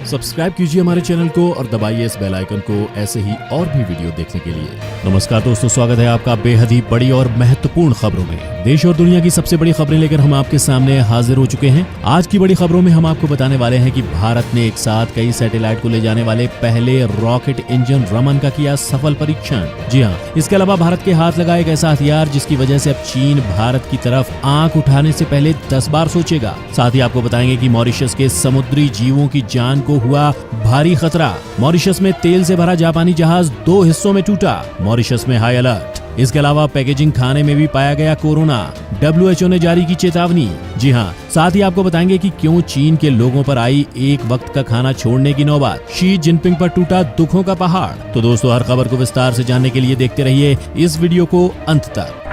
Subscribe कीजिए हमारे channel को और दबाइए इस बेल आइकन को ऐसे ही और भी वीडियो देखने के लिए। नमस्कार दोस्तों, स्वागत है आपका बेहद ही बड़ी और महत्वपूर्ण खबरों में। देश और दुनिया की सबसे बड़ी खबरें लेकर हम आपके सामने हाजिर हो चुके हैं। आज की बड़ी खबरों में हम आपको बताने वाले हैं कि भारत ने एक साथ कई सैटेलाइट को ले जाने वाले पहले रॉकेट इंजन रमन का किया सफल परीक्षण। जी हाँ, इसके अलावा भारत के हाथ लगा एक ऐसा हथियार जिसकी वजह से अब चीन भारत की तरफ आंख उठाने से पहले 10 बार सोचेगा। साथ ही आपको बताएंगे कि मॉरिशस के समुद्री जीवों की जान को हुआ भारी खतरा। मॉरिशस में तेल से भरा जापानी जहाज 2 हिस्सों में टूटा। मॉरिशस में हाई अलर्ट। इसके अलावा पैकेजिंग खाने में भी पाया गया कोरोना। WHO ने जारी की चेतावनी। जी हाँ, साथ ही आपको बताएंगे कि क्यों चीन के लोगों पर आई एक वक्त का खाना छोड़ने की नौबत। शी जिनपिंग पर टूटा दुखों का पहाड़। तो दोस्तों, हर खबर को विस्तार से जानने के लिए देखते रहिए इस वीडियो को अंत तक।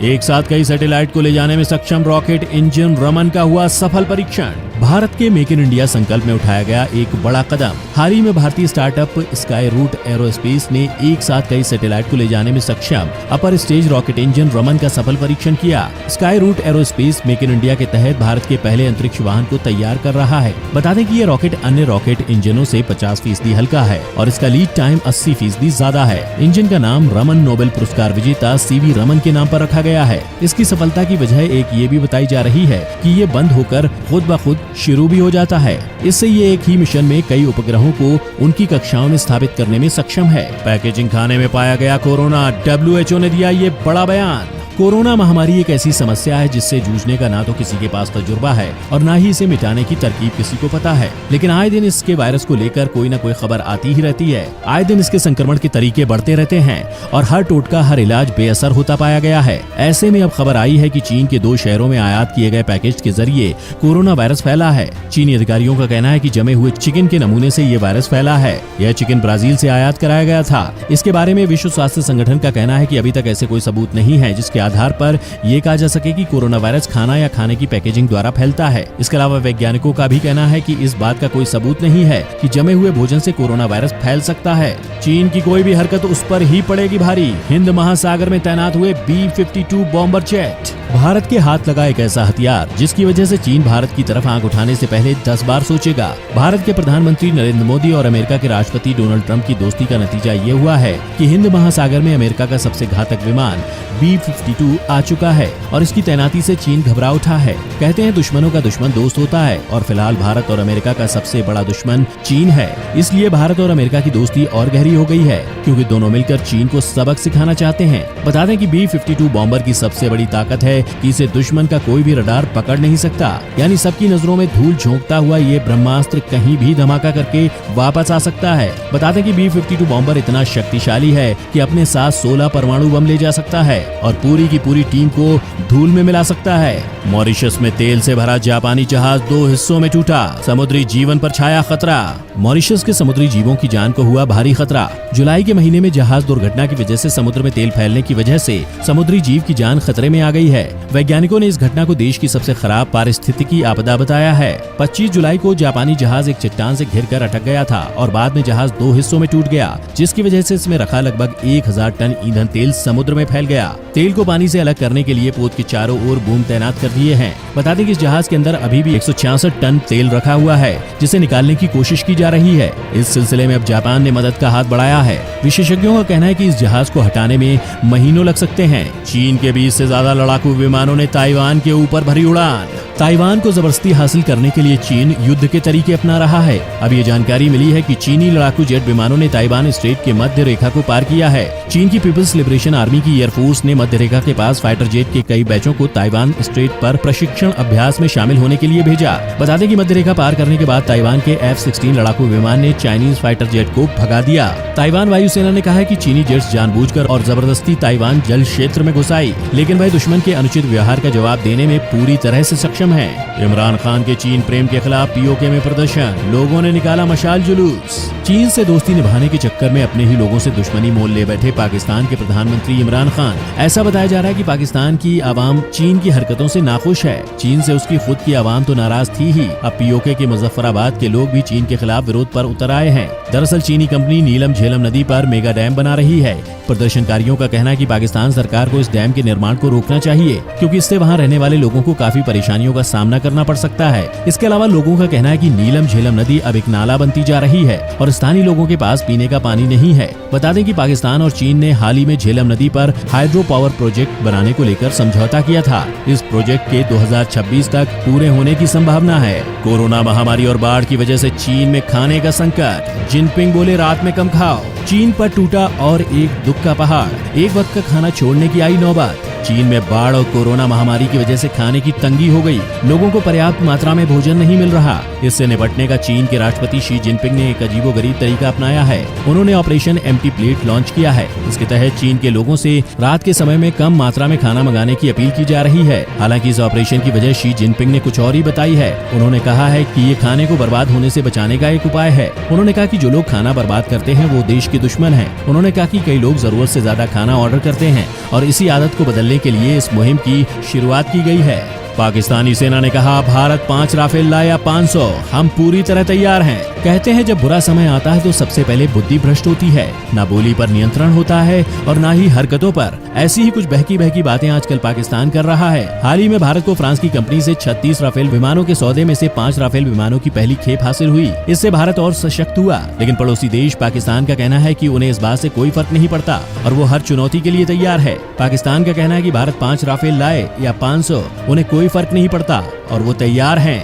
एक साथ कई सैटेलाइट को ले जाने में सक्षम रॉकेट इंजन रमन का हुआ सफल परीक्षण। भारत के मेक इन इंडिया संकल्प में उठाया गया एक बड़ा कदम। हाल ही में भारतीय स्टार्टअप स्काई रूट एरोस्पेस ने एक साथ कई सैटेलाइट को ले जाने में सक्षम upper stage rocket engine Raman का सफल परीक्षण किया। Skyroot aerospace make in India के तहत भारत के पहले अंतरिक्ष वाहन को तैयार कर रहा है। बता दें कि ये रॉकेट अन्य रॉकेट इंजनों से 50% हल्का है और इसका लीड टाइम 80% ज्यादा है। इंजन का नाम रमन नोबेल पुरस्कार विजेता CV रमन के नाम पर रखा गया है। इसकी सफलता की वजह एक ये भी बताई जा रही है कि ये बंद होकर खुद ब खुद शुरू भी हो जाता है। इससे ये एक ही मिशन में कई उपग्रहों को उनकी कक्षाओं में स्थापित करने में सक्षम है। पैकेजिंग खाने में पाया गया कोरोना। WHO ने दिया ये बड़ा बयान। कोरोना महामारी एक ऐसी समस्या है जिससे जूझने का ना तो किसी के पास तजुर्बा है और ना ही इसे मिटाने की तरकीब किसी को पता है। लेकिन आए दिन इसके वायरस को लेकर कोई ना कोई खबर आती ही रहती है। आए दिन इसके संक्रमण के तरीके बढ़ते रहते हैं और हर टोटका हर इलाज बेअसर होता पाया गया है। ऐसे में अब खबर आई है कि चीन के 2 शहरों में आयात किए गए पैकेज के जरिए कोरोना वायरस फैला है। चीनी अधिकारियों का कहना है कि जमे हुए चिकन के नमूने से ये वायरस फैला है। यह चिकन ब्राजील से आयात कराया गया था। इसके बारे में विश्व स्वास्थ्य संगठन का कहना है कि अभी तक ऐसे कोई सबूत नहीं है जिसके आधार पर ये कहा जा सके कि कोरोना वायरस खाना या खाने की पैकेजिंग द्वारा फैलता है। इसके अलावा वैज्ञानिकों का भी कहना है कि इस बात का कोई सबूत नहीं है कि जमे हुए भोजन से कोरोना वायरस फैल सकता है। चीन की कोई भी हरकत उस पर ही पड़ेगी भारी। हिंद महासागर में तैनात हुए B-52 बॉम्बर जेट। भारत के हाथ लगा एक ऐसा हथियार जिसकी वजह से चीन भारत की तरफ आंख उठाने से पहले 10 बार सोचेगा। भारत के प्रधानमंत्री नरेंद्र मोदी और अमेरिका के राष्ट्रपति डोनाल्ड ट्रंप की दोस्ती का नतीजा ये हुआ है कि हिंद महासागर में अमेरिका का सबसे घातक विमान B-52 आ चुका है और इसकी तैनाती से चीन घबरा उठा है। कहते हैं दुश्मनों का दुश्मन दोस्त होता है और फिलहाल भारत और अमेरिका का सबसे बड़ा दुश्मन चीन है। इसलिए भारत और अमेरिका की दोस्ती और गहरी हो गई है क्योंकि दोनों मिलकर चीन को सबक सिखाना चाहते हैं। बता दें कि B-52 बॉम्बर की सबसे बड़ी ताकत है कि इसे दुश्मन का कोई भी रडार पकड़ नहीं सकता। यानी सबकी नजरों में धूल झोंकता हुआ ये ब्रह्मास्त्र कहीं भी धमाका करके वापस आ सकता है। बता दें कि B-52 बॉम्बर इतना शक्तिशाली है कि अपने साथ 16 परमाणु बम ले जा सकता है और पूरी की पूरी टीम को धूल में मिला सकता है। मॉरिशस में तेल से भरा जापानी जहाज 2 हिस्सों में टूटा। समुद्री जीवन पर छाया खतरा। मॉरिशस के समुद्री जीवों की जान को हुआ भारी खतरा। जुलाई के महीने में जहाज दुर्घटना की वजह से समुद्र में तेल फैलने की वजह से समुद्री जीव की जान खतरे में आ गई है। वैज्ञानिकों ने इस घटना को देश की सबसे खराब पारिस्थितिकी आपदा बताया है। 25 जुलाई को जापानी जहाज एक चट्टान से घिरकर अटक गया था और बाद में जहाज 2 हिस्सों में टूट गया, जिसकी वजह से इसमें रखा लगभग 1000 टन ईंधन तेल समुद्र में फैल गया। तेल को पानी से अलग करने के लिए पोत के चारों ओर बूम तैनात कर दिए हैं। बता दें कि इस जहाज के अंदर अभी भी 166 टन तेल रखा हुआ है जिसे निकालने की कोशिश की जा रही है। इस सिलसिले में अब जापान ने मदद का हाथ बढ़ाया है। विशेषज्ञों का कहना है कि इस जहाज को हटाने में महीनों लग सकते हैं। चीन के 20 से ज्यादा लड़ाकू विमानों ने ताइवान के ऊपर भरी उड़ान। ताइवान को जबरदस्ती हासिल करने के लिए चीन युद्ध के तरीके अपना रहा है। अब ये जानकारी मिली है कि चीनी लड़ाकू जेट विमानों ने ताइवान स्ट्रेट के मध्य रेखा को पार किया है। चीन की पीपल्स लिबरेशन आर्मी की एयरफोर्स ने मध्य रेखा के पास फाइटर जेट के कई बैचों को ताइवान स्ट्रेट पर प्रशिक्षण अभ्यास में शामिल होने के लिए भेजा। बता दें कि मध्य रेखा पार करने के बाद ताइवान के F-16 लड़ाकू विमान ने चाइनीज फाइटर जेट को भगा दिया। ताइवान वायुसेना ने कहा है कि चीनी जेट्स जानबूझकर और जबरदस्ती ताइवान जल क्षेत्र में घुसाई, लेकिन वह दुश्मन के अनुचित व्यवहार का जवाब देने में पूरी तरह से सक्षम है। इमरान खान के चीन प्रेम के खिलाफ POK में प्रदर्शन, लोगों ने निकाला मशाल जुलूस। चीन से दोस्ती निभाने के चक्कर में अपने ही लोगों से दुश्मनी मोल ले बैठे पाकिस्तान के प्रधानमंत्री इमरान खान। ऐसा बताया बताया जा रहा है कि पाकिस्तान की आवाम चीन की हरकतों से नाखुश है। चीन से उसकी खुद की आवाम तो नाराज थी ही, अब पीओके के मुजफ्फराबाद के लोग भी चीन के खिलाफ विरोध पर उतर आए हैं। दरअसल चीनी कंपनी नीलम झेलम नदी पर मेगा डैम बना रही है। प्रदर्शनकारियों का कहना है कि पाकिस्तान सरकार को इस डैम के निर्माण को रोकना चाहिए, क्योंकि इससे वहां रहने वाले लोगों को काफी परेशानियों का सामना करना पड़ सकता है। इसके अलावा लोगों का कहना है कि नीलम झेलम नदी अब एक नाला बनती जा रही है और स्थानीय लोगों के पास पीने का पानी नहीं है। बता दें कि पाकिस्तान और चीन ने हाल ही में झेलम नदी पर हाइड्रो पावर प्रोजेक्ट बनाने को लेकर समझौता किया था। इस प्रोजेक्ट के 2026 तक पूरे होने की संभावना है। कोरोना महामारी और बाढ़ की वजह से चीन में खाने का संकट, जिनपिंग बोले रात में कम खाओ। चीन पर टूटा और एक दुख का पहाड़, एक वक्त का खाना छोड़ने की आई नौबत। चीन में बाढ़ और कोरोना महामारी की वजह से खाने की तंगी हो गई, लोगों को पर्याप्त मात्रा में भोजन नहीं मिल रहा। इससे निपटने का चीन के राष्ट्रपति शी जिनपिंग ने एक अजीबोगरीब तरीका अपनाया है। उन्होंने ऑपरेशन एम्प्टी प्लेट लॉन्च किया है। इसके तहत चीन के लोगों से रात के समय में कम मात्रा में खाना मंगाने की अपील की जा रही है। हालांकि इस ऑपरेशन की वजह शी जिनपिंग ने कुछ और ही बताई है। उन्होंने कहा है कि ये खाने को बर्बाद होने से बचाने का एक उपाय है। उन्होंने कहा कि जो लोग खाना बर्बाद करते हैं वो देश के दुश्मन हैं। उन्होंने कहा कि कई लोग जरूरत से ज्यादा खाना ऑर्डर करते हैं और इसी आदत को बदलने के लिए इस मुहिम की शुरुआत की गई है। पाकिस्तानी सेना ने कहा, भारत 5 राफेल लाए या 500, हम पूरी तरह तैयार हैं। कहते हैं जब बुरा समय आता है तो सबसे पहले बुद्धि भ्रष्ट होती है, ना बोली पर नियंत्रण होता है और ना ही हरकतों पर। ऐसी ही कुछ बहकी बहकी बातें आजकल पाकिस्तान कर रहा है। हाल ही में भारत को फ्रांस की कंपनी से 36 राफेल विमानों के सौदे में से 5 राफेल विमानों की पहली खेप हासिल हुई। इससे भारत और सशक्त हुआ, लेकिन पड़ोसी देश पाकिस्तान का कहना है कि उन्हें इस बात से कोई फर्क नहीं पड़ता और वो हर चुनौती के लिए तैयार है। पाकिस्तान का कहना है कि भारत 5 राफेल लाए या 500, उन्हें कोई फर्क नहीं पड़ता और वो तैयार हैं।